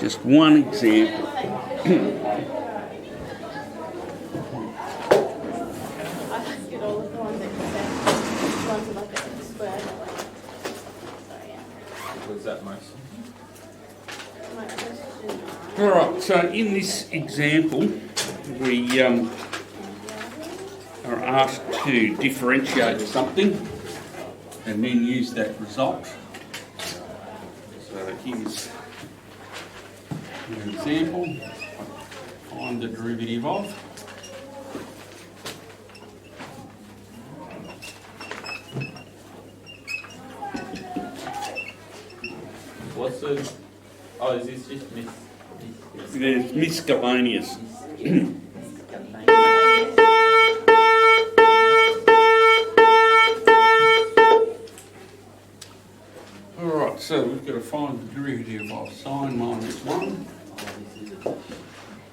Just one example. Was that most? Alright, so in this example, we are asked to differentiate something and then use that result. So here's an example. Find the derivative of. What's the... Oh, is this just There's miscellaneous. Alright, so we've got to find the derivative of sine minus 1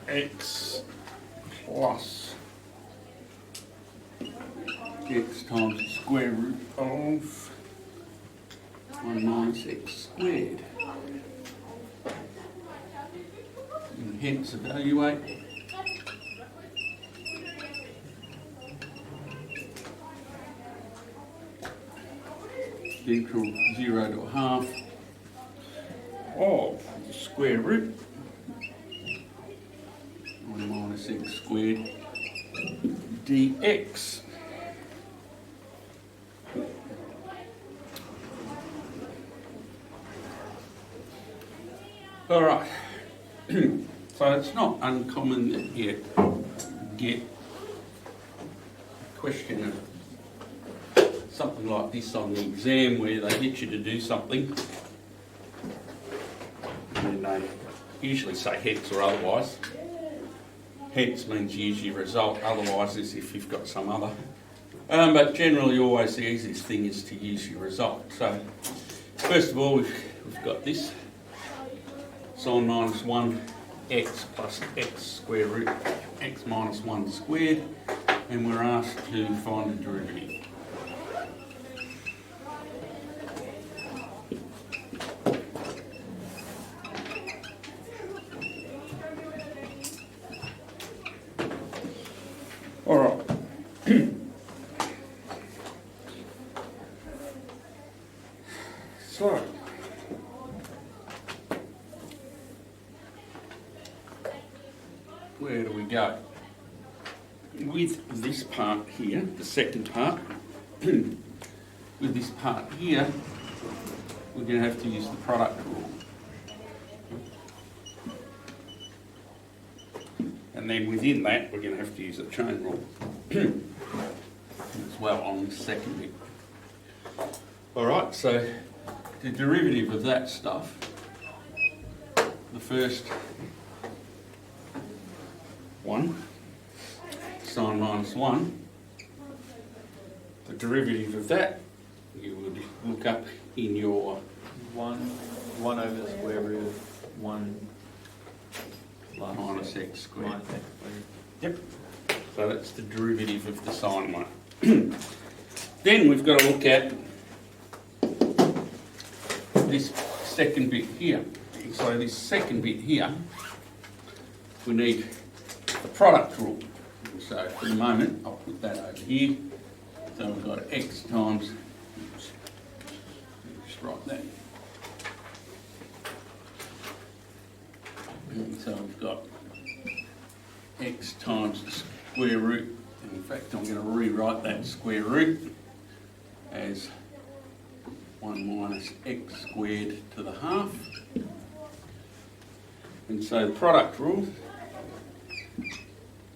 x plus x times the square root of 1 minus x squared. And hence evaluate equal 0 to a half of the square root 1 minus x squared dx. All right. So it's not uncommon that you get a question of something like this on the exam where they get you to do something and they usually say hence or otherwise. Hence means use your result, otherwise is if you've got some other. But generally always the easiest thing is to use your result. So first of all we've got this sine minus 1 x plus x square root x minus 1 squared, and we're asked to find the derivative. All right. So where do we go? With this part here, the second part, with this part here, we're going to have to use the product rule. And then within that, we're going to have to use the chain rule as well on the second bit. Alright, so the derivative of that stuff, the first one, sine minus 1, the derivative of that you would look up in your 1 over the square root of 1 minus x squared. minus x squared. Yep. So that's the derivative of the sine one. Then we've got to look at this second bit here. So this second bit here, we need the product rule. So for the moment, I'll put that over here. So we've got x times, oops, just write that. And so we've got x times the square root. In fact, I'm going to rewrite that square root as 1 minus x squared to the half. And so the product rule,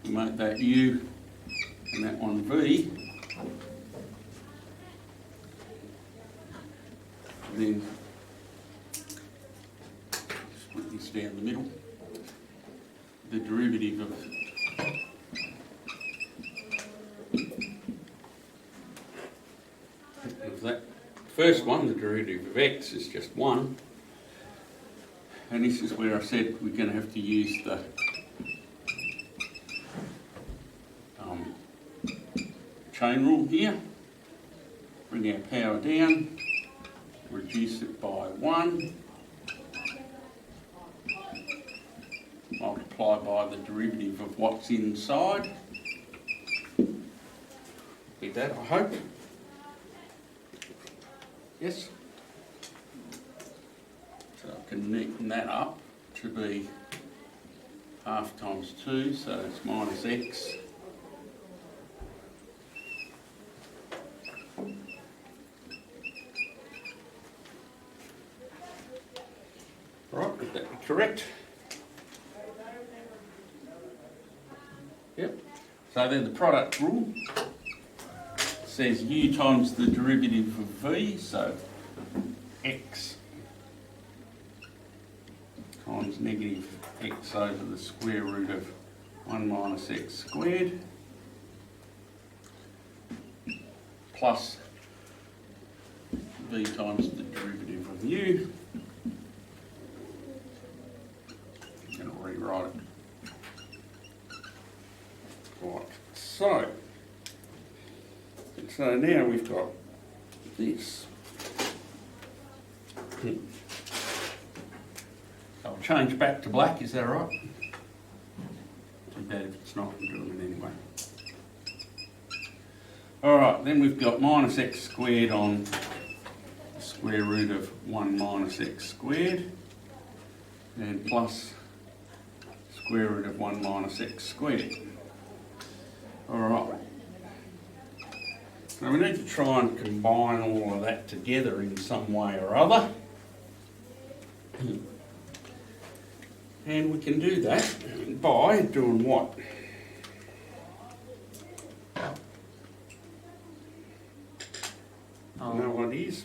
we make that u and that one v. And then split this down the middle. The derivative of that first one, the derivative of x is just 1. And this is where I said we're going to have to use the chain rule here. Bring our power down, reduce it by 1. multiply by the derivative of what's inside. Be that, I hope. Yes? So I can neaten that up to be half times 2, so it's minus x. Right, would that be correct? Yep. So then the product rule says u times the derivative of v, so x times negative x over the square root of 1 minus x squared plus v times the derivative of u. I'm going to rewrite it. Right, so now we've got this. I'll change back to black, is that right? Too bad if it's not, I'm doing it anyway. Alright, then we've got minus x squared on the square root of 1 minus x squared, and plus square root of 1 minus x squared. Alright, so we need to try and combine all of that together in some way or other. And we can do that by doing what? Know what it is?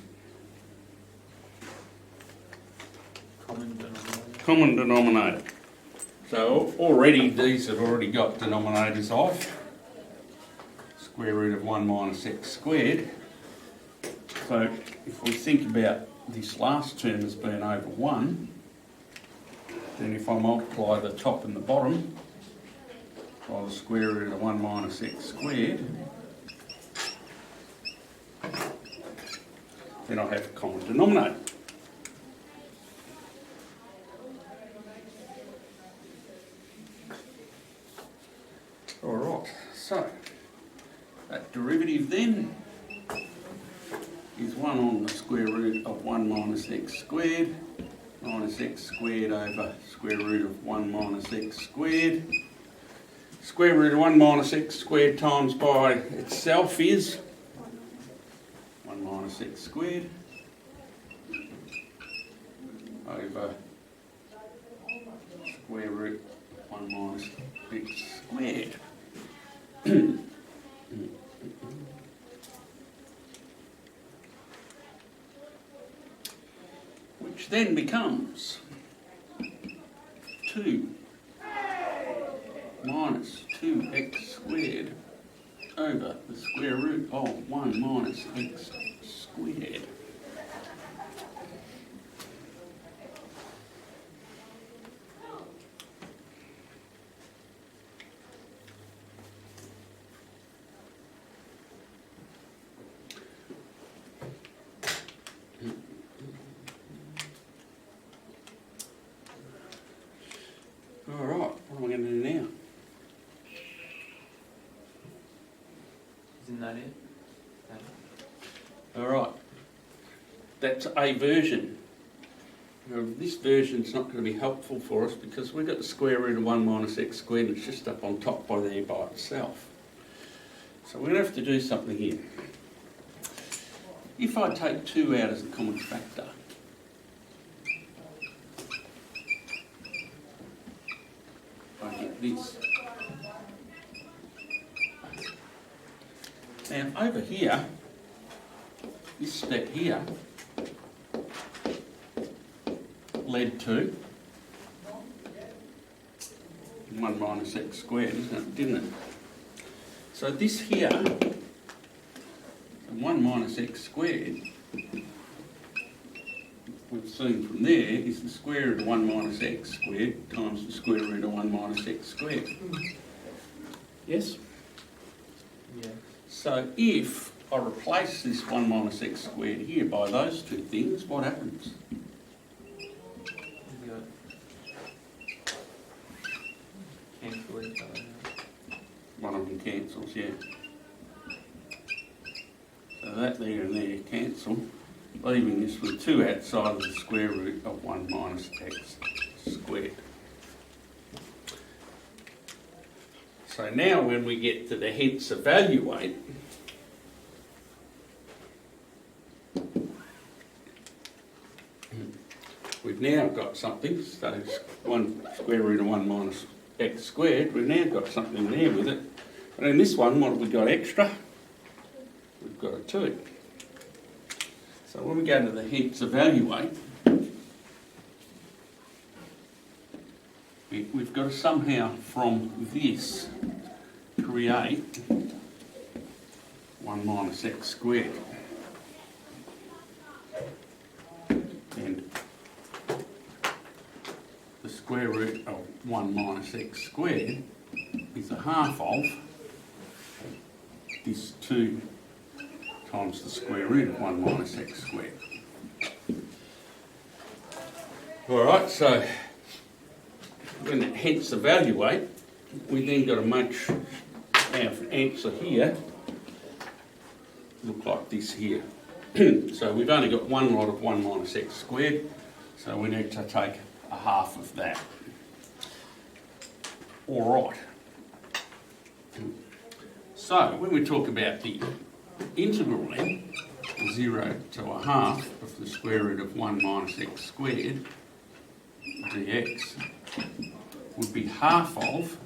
Common denominator. Common denominator. So already these have already got denominators of square root of 1 minus x squared. So if we think about this last term as being over 1, then if I multiply the top and the bottom by the square root of 1 minus x squared, then I have a common denominator. Alright, so that derivative then is 1 on the square root of 1 minus x squared minus x squared over square root of 1 minus x squared. Square root of 1 minus x squared times by itself is 1 minus x squared over square root 1 minus x squared. Which then becomes 2 minus 2x squared over the square root of 1 minus x squared. Alright, what am I going to do now? Isn't that it? Alright, that's a version. Now, this version's not going to be helpful for us because we've got the square root of 1 minus x squared and it's just up on top by there by itself. So we're going to have to do something here. If I take 2 out as a common factor, I get this. Now over here, this step here led to 1 minus x squared, didn't it? So this here, 1 minus x squared, we've seen from there, is the square root of 1 minus x squared times the square root of 1 minus x squared. Yes? Yeah. So if I replace this 1 minus x squared here by those two things, what happens? You got cancel each other out. One of them cancels, yeah. So that there and there cancel, leaving this with 2 outside of the square root of 1 minus x squared. So now when we get to the hence evaluate, we've now got something, so it's 1 square root of 1 minus x squared, we've now got something there with it. And in this one, what have we got extra? We've got a 2. So when we go to the hence evaluate, we've got to somehow from this create 1 minus x squared. And the square root of 1 minus x squared is a half of this 2 times the square root of 1 minus x squared. Alright, so when it hence evaluate, we then got to make our answer here look like this here. So we've only got one lot of 1 minus x squared, so we need to take a half of that. Alright. So when we talk about the integral then, 0 to a half of the square root of 1 minus x squared dx would be half of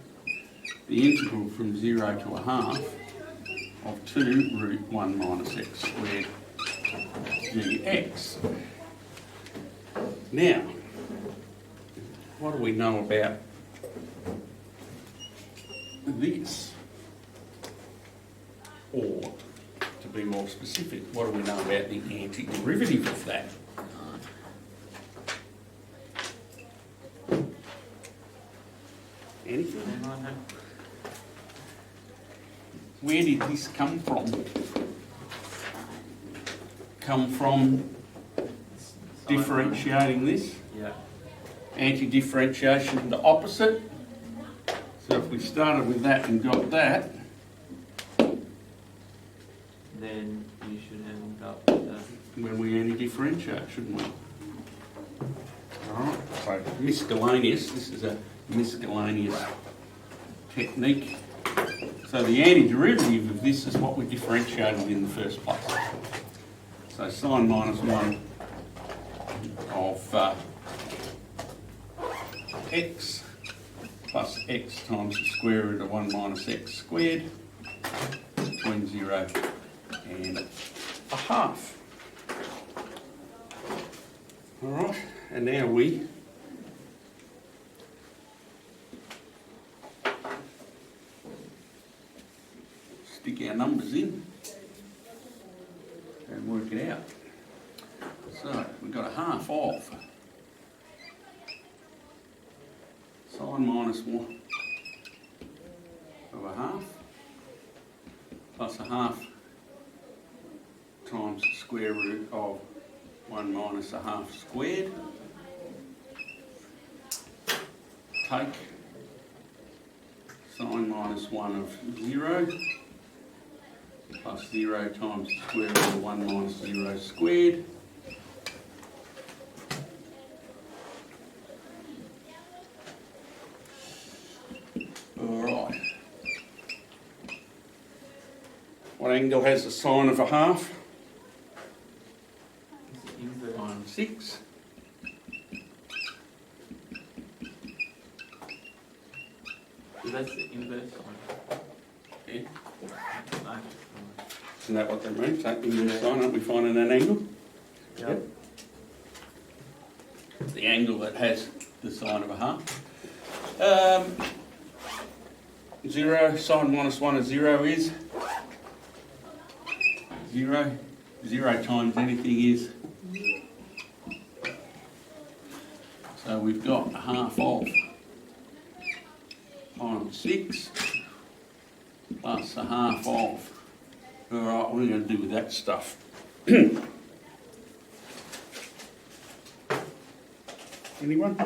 the integral from 0 to a half of 2 root 1 minus x squared dx. Now, what do we know about this? Or, to be more specific, what do we know about the antiderivative of that? Anything? Where did this come from? Come from differentiating this? Yeah. Anti-differentiation, the opposite. So if we started with that and got that, Then you should end up with that. when we anti-differentiate, shouldn't we? Alright, so miscellaneous, this is a miscellaneous technique. So the antiderivative of this is what we differentiated in the first place. So sine minus 1 of x plus x times the square root of 1 minus x squared between 0 and a half. Alright, and now we stick our numbers in and work it out. So we've got a half of sine minus 1 of a half plus a half times the square root of 1 minus a half squared. Take sine minus 1 of 0 plus 0 times the square root of 1 minus 0 squared. Alright. What angle has the sine of a half? Sine 6. So that's the inverse one. Yeah. No. Isn't that what that means? Take the inverse sine, aren't we finding an angle? Yep. The angle that has the sine of a half. 0, sine minus 1 of 0 is 0. 0 times anything is. So we've got a half of times 6 plus a half of. Alright, what are we going to do with that stuff? Anyone?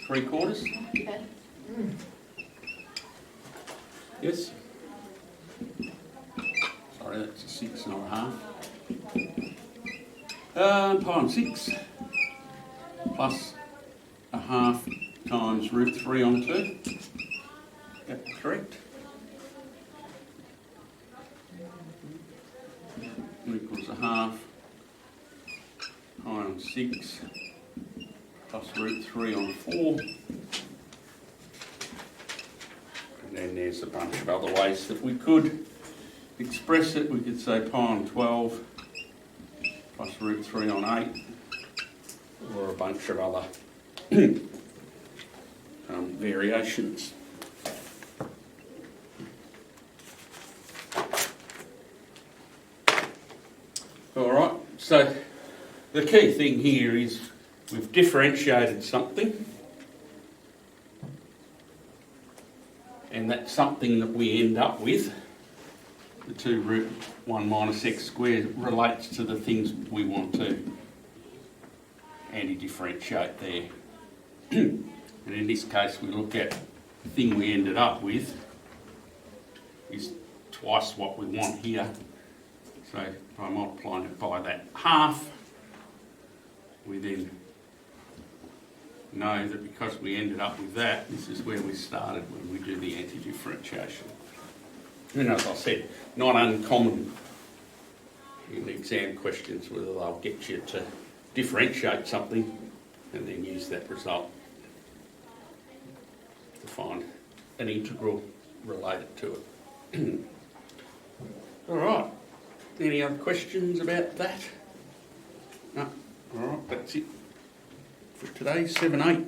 3/4. Okay. Yes? Sorry, that's a 6, not a half. Pi on 6 plus a half times root 3 on 2. Yep, correct. Equals a half pi on 6 plus root 3 on 4. And then there's a bunch of other ways that we could express it. We could say pi on 12 plus root 3 on 8, or a bunch of other variations. All right, so the key thing here is we've differentiated something, and that's something that we end up with. The 2 root 1 minus x squared relates to the things we want to anti-differentiate there. And in this case, we look at the thing we ended up with is twice what we want here. So by multiplying it by that half, we then know that because we ended up with that, this is where we started when we do the anti-differentiation. And as I said, not uncommon in exam questions whether they'll get you to differentiate something and then use that result to find an integral related to it. All right. Any other questions about that? No. All right, that's it for today, 7/8.